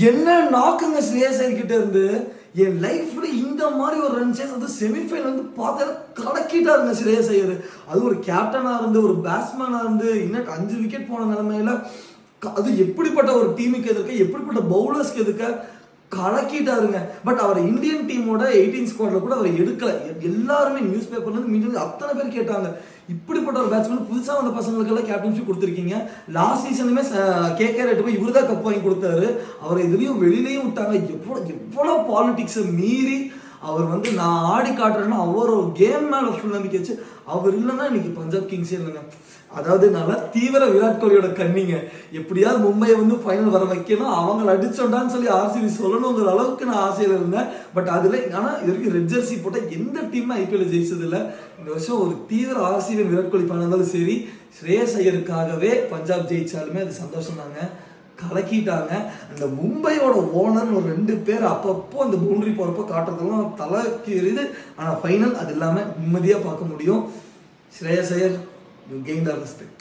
என்ன நாக்குங்க ஸ்ரேயஸ் ஐயர் கிட்ட இருந்து. என் லைஃப்ல இந்த மாதிரி ஒரு ரன் சேஸ் வந்து செமிஃபைனல் வந்து பார்த்தா கலக்கிட்டாருங்க ஸ்ரேயஸ் ஐயர். அது ஒரு கேப்டனா இருந்து ஒரு பேட்ஸ்மேனா இருந்து இன்னும் 5 விக்கெட் போன நிலைமையில அது எப்படிப்பட்ட ஒரு டீமுக்கு எதிர்க்க எப்படிப்பட்ட பவுலர்ஸ்க்கு எதிர்க்க கலக்கிட்டாருங்க. பட் அவர் இந்தியன் டீமோட 18 ஸ்குவாட்ல கூட அவர் எடுக்கல. எல்லாருமே நியூஸ் பேப்பர்ல இருந்து மீடியா அத்தனை பேர் கேட்டாங்க, இப்படிப்பட்ட ஒரு பேட்ஸ்மேன் புதுசா வந்த பசங்களுக்கு எல்லாம் கேப்டன்ஷிப் கொடுத்துருக்கீங்க. லாஸ்ட் சீசனுமே கேகே ரெட்டு போய் இவரு தான் கப் வாங்கி கொடுத்தாரு. அவரை இதுலயும் வெளியிலையும் விட்டாங்க. எவ்வளவு பாலிடிக்ஸை மீறி அவர் வந்து நான் ஆடி காட்டுறேன்னா அவர் ஒரு கேம் மேல ஃபுல் நம்பிக்கை வச்சு அவர் இல்லைன்னா இன்னைக்கு பஞ்சாப் கிங்ஸே இல்லைங்க. அதாவது நல்லா தீவிர விராட் கோலியோட கண்ணிங்க. எப்படியாவது மும்பையை வந்து ஃபைனல் வர வைக்கணும், அவங்களை அடிச்சோண்டான்னு சொல்லி ஆர்சிபி சொல்லணுங்கிற அளவுக்கு நான் ஆசையில் இருந்தேன். பட் அதுல ஆனால் இது வரைக்கும் ரெட் ஜெர்சி போட்ட எந்த டீம் ஐபிஎல் ஜெயிச்சது இல்லை. இந்த வருஷம் ஒரு தீவிர ஆர்சிபி விராட் கோலி பண்ணாலும் சரி, ஸ்ரேயஸ் ஐயருக்காகவே பஞ்சாப் ஜெயிச்சாலுமே அது சந்தோஷம் தாங்க. கலக்கிட்டாங்க. அந்த மும்பையோட ஓனர் ஒரு 2 பேர் அப்பப்போ அந்த பவுண்டரி போறப்போ காட்டுறதெல்லாம் தலைக்கு எரியுது. ஆனால் ஃபைனல் அது இல்லாமல் நிம்மதியாக பார்க்க முடியும். Shreyas Iyer, you gain the respect.